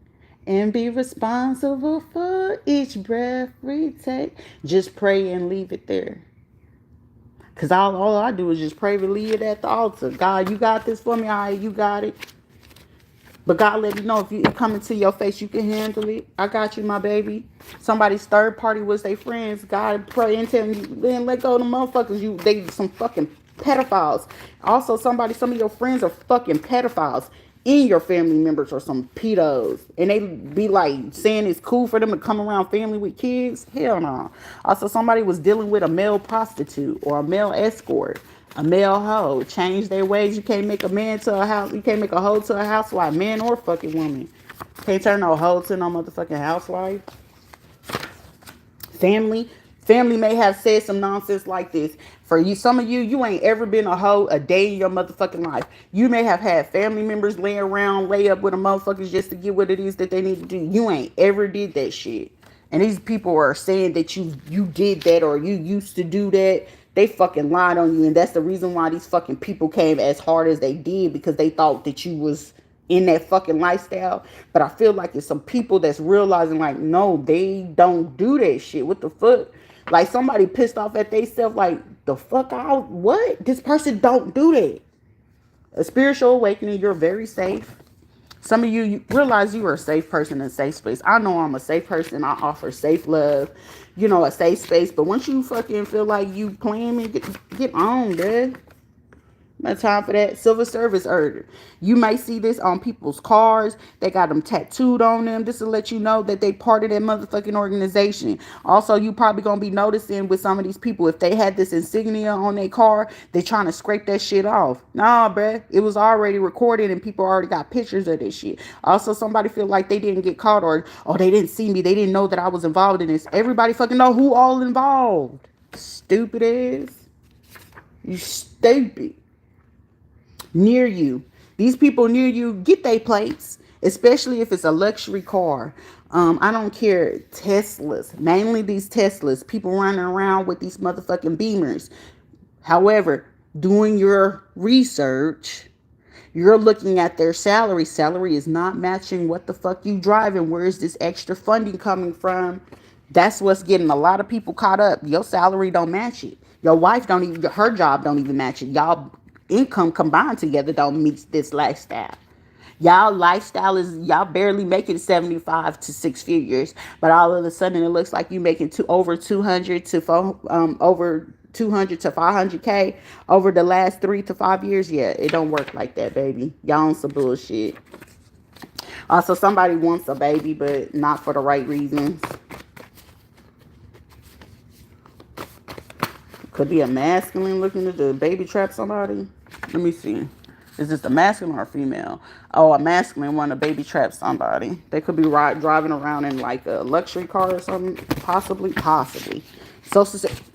and be responsible for each breath we take. Just pray and leave it there. Because all I do is just pray and leave it at the altar. God, you got this for me? All right, you got it. But God let you know if you it come into your face, you can handle it. I got you, my baby. Somebody's third party was their friends. God pray and tell you, then let go of the motherfuckers. They some fucking pedophiles. Also, some of your friends are fucking pedophiles in your family members or some pedos. And they be like saying it's cool for them to come around family with kids. Hell no. Also, somebody was dealing with a male prostitute or a male escort. A male hoe. Change their ways. You can't make a man to a house. You can't make a hoe to a housewife. Man or fucking woman. Can't turn no hoe to no motherfucking housewife. Family. Family may have said some nonsense like this. For you, some of you, you ain't ever been a hoe a day in your motherfucking life. You may have had family members lay around, lay up with the motherfuckers just to get what it is that they need to do. You ain't ever did that shit. And these people are saying that you did that or you used to do that. They fucking lied on you. And that's the reason why these fucking people came as hard as they did, because they thought that you was in that fucking lifestyle. But I feel like it's some people that's realizing like, no, they don't do that shit. What the fuck? Like somebody pissed off at theyself like, the fuck out? What? This person don't do that. A spiritual awakening, you're very safe. Some of you realize you are a safe person in a safe space. I know I'm a safe person. I offer safe love, a safe space. But once you fucking feel like you playing me, get on, dude. No time for that. Civil service order. You might see this on people's cars. They got them tattooed on them. This will let you know that they part of that motherfucking organization. Also, you probably gonna be noticing with some of these people, if they had this insignia on their car, they trying to scrape that shit off. Nah, bruh. It was already recorded and people already got pictures of this shit. Also, somebody feel like they didn't get caught or, oh, they didn't see me. They didn't know that I was involved in this. Everybody fucking know who all involved. Stupid ass. You stupid. Near you. These people near you, get their plates, especially if it's a luxury car. I don't care. Teslas, mainly these Teslas, people running around with these motherfucking Beamers. However, doing your research, you're looking at their salary. Salary is not matching what the fuck you driving. Where is this extra funding coming from? That's what's getting a lot of people caught up. Your salary don't match it. Your wife don't even, her job don't even match it. Y'all income combined together don't meet this lifestyle. Y'all lifestyle is, y'all barely making 75 to 6 figures, but all of a sudden it looks like you making over 200 to over 200 to 500K over the last 3 to 5 years. Yeah, it don't work like that, baby. Y'all on some bullshit. Also, somebody wants a baby, but not for the right reasons. Could be a masculine looking to baby trap somebody. Let me see. Is this a masculine or a female? Oh, a masculine want to baby trap somebody. They could be driving around in like a luxury car or something. Possibly. So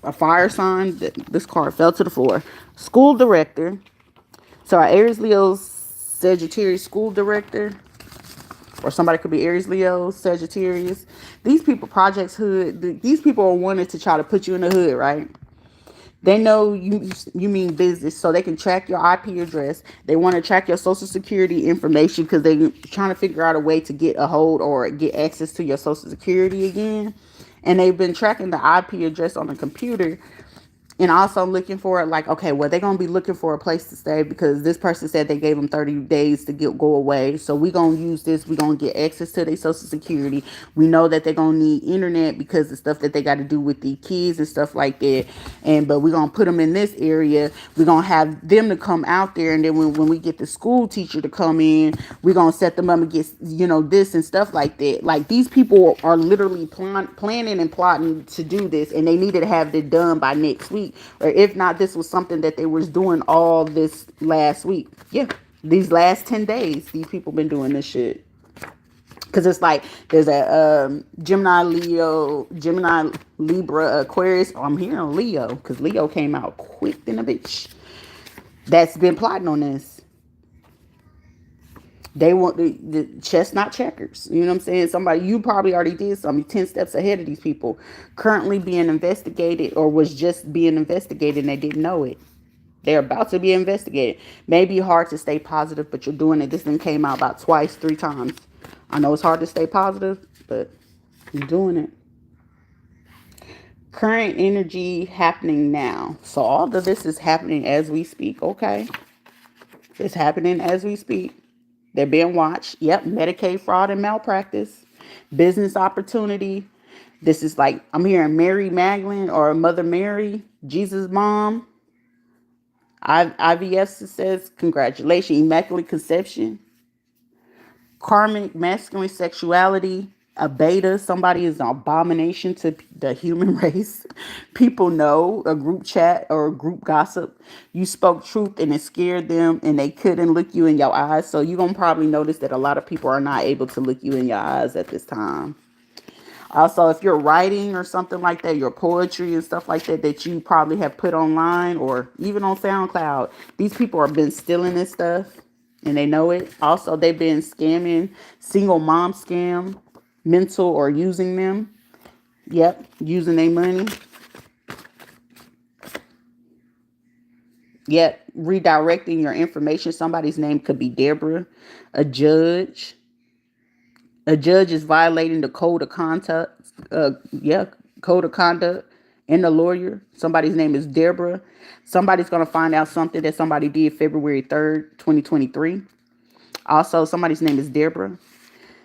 a fire sign. This card fell to the floor. School director. So our Aries, Leo, Sagittarius school director. Or somebody could be Aries, Leo, Sagittarius. These people, projects hood. These people are wanting to try to put you in the hood, right? They know you mean business, so they can track your IP address. They want to track your social security information because they're trying to figure out a way to get a hold or get access to your social security again. And they've been tracking the IP address on the computer. And also looking for like, okay, well, they're going to be looking for a place to stay because this person said they gave them 30 days to go away. So we're going to use this. We're going to get access to their social security. We know that they're going to need internet because the stuff that they got to do with the kids and stuff like that. But we're going to put them in this area. We're going to have them to come out there. And then when we get the school teacher to come in, we're going to set them up and get, this and stuff like that. Like these people are literally planning and plotting to do this. And they needed to have it done by next week. Or if not, this was something that they was doing all this last week. Yeah, these last 10 days, these people been doing this shit. Because it's like, there's a Gemini, Libra, Aquarius. Oh, I'm hearing Leo, because Leo came out quick than a bitch. That's been plotting on this. They want the chess, not checkers. You know what I'm saying? Somebody, you probably already did something 10 steps ahead of these people. Currently being investigated or was just being investigated and they didn't know it. They're about to be investigated. Maybe hard to stay positive, but you're doing it. This thing came out about twice, 3 times. I know it's hard to stay positive, but you're doing it. Current energy happening now. So all of this is happening as we speak, okay? It's happening as we speak. They're being watched. Yep. Medicaid fraud and malpractice. Business opportunity. This is like, I'm hearing Mary Magdalene or Mother Mary, Jesus' mom. IVF says, congratulations. Immaculate conception. Karmic masculine sexuality. A beta, somebody is an abomination to the human race. People know, a group chat or a group gossip. You spoke truth and it scared them and they couldn't look you in your eyes. So you're going to probably notice that a lot of people are not able to look you in your eyes at this time. Also, if you're writing or something like that, your poetry and stuff like that, that you probably have put online or even on SoundCloud, these people have been stealing this stuff and they know it. Also, they've been scamming, single mom scam, mental or using them. Yep, using their money. Yep, redirecting your information. Somebody's name could be Deborah, a judge. A judge is violating the code of conduct. Code of conduct. And the lawyer. Somebody's name is Deborah. Somebody's going to find out something that somebody did February 3rd, 2023. Also, somebody's name is Deborah.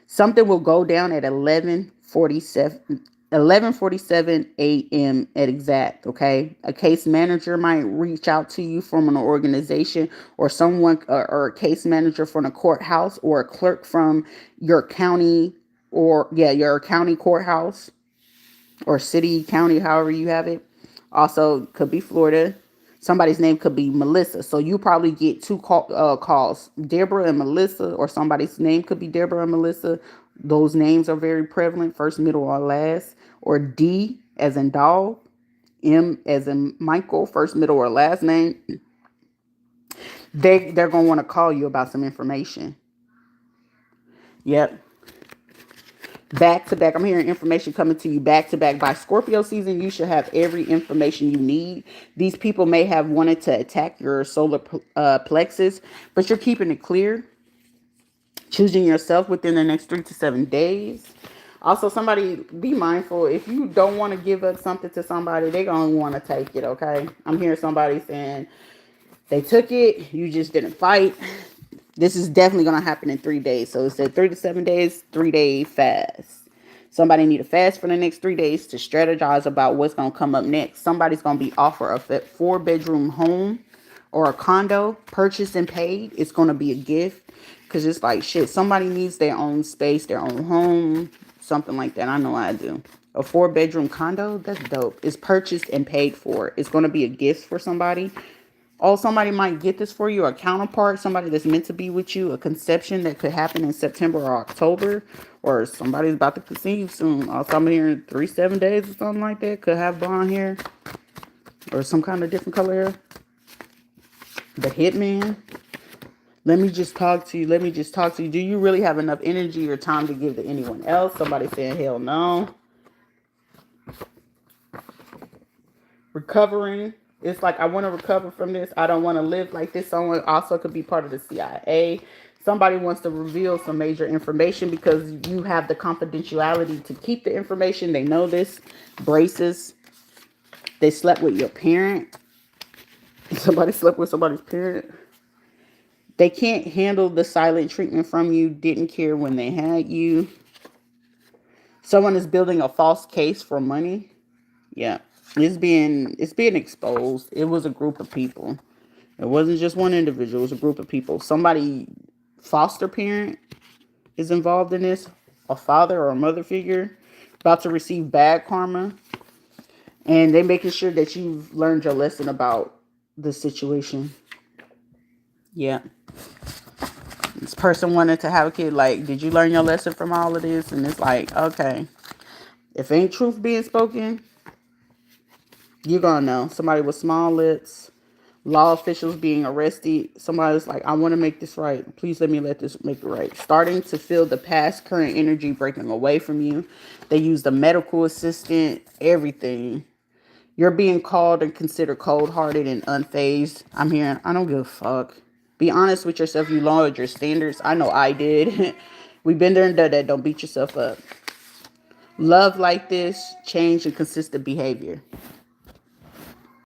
Something will go down at 11:47 a.m. at exact, okay? A case manager might reach out to you from an organization or someone or a case manager from a courthouse or a clerk from your county your county courthouse or city, county, however you have it. Also, could be Florida. Somebody's name could be Melissa. So you probably get two calls, Deborah and Melissa, or somebody's name could be Deborah and Melissa. Those names are very prevalent, first, middle, or last. Or D as in dog, M as in Michael, first, middle, or last name. They're going to want to call you about some information. Yep. Back to back. I'm hearing information coming to you back to back. By Scorpio season, you should have every information you need. These people may have wanted to attack your solar plexus, but you're keeping it clear. Choosing yourself within the next 3 to 7 days. Also, somebody, be mindful. If you don't want to give up something to somebody, they're going to want to take it, okay? I'm hearing somebody saying they took it, you just didn't fight. This is definitely going to happen in 3 days. So it said 3 to 7 days, 3-day fast. Somebody need a fast for the next 3 days to strategize about what's going to come up next. Somebody's going to be offered a 4-bedroom home or a condo, purchased and paid. It's going to be a gift because it's like, shit, somebody needs their own space, their own home, something like that. I know I do. A 4-bedroom condo, that's dope. It's purchased and paid for. It's going to be a gift for somebody. Oh, somebody might get this for you, a counterpart, somebody that's meant to be with you, a conception that could happen in September or October, or somebody's about to conceive soon. Also, I'm hearing 3-7 days or something like that. Could have blonde hair or some kind of different color hair. The hitman. Let me just talk to you. Do you really have enough energy or time to give to anyone else? Somebody saying, hell no. Recovering. It's like, I want to recover from this. I don't want to live like this. Someone also could be part of the CIA. Somebody wants to reveal some major information because you have the confidentiality to keep the information. They know this. Braces. They slept with your parent. Somebody slept with somebody's parent. They can't handle the silent treatment from you. Didn't care when they had you. Someone is building a false case for money. Yeah. It's being exposed. It was a group of people. It wasn't just one individual. It was a group of people. Somebody, foster parent, is involved in this. A father or a mother figure about to receive bad karma. And they're making sure that you've learned your lesson about the situation. Yeah. This person wanted to have a kid. Like, did you learn your lesson from all of this? And it's like, okay. If ain't truth being spoken, you're going to know. Somebody with small lips, law officials being arrested. Somebody's like, I want to make this right. Please let me make it right. Starting to feel the past current energy breaking away from you. They use the medical assistant, everything. You're being called and considered cold-hearted and unfazed. I'm hearing, I don't give a fuck. Be honest with yourself. You lowered your standards. I know I did. We've been there and done that. Don't beat yourself up. Love like this, change and consistent behavior.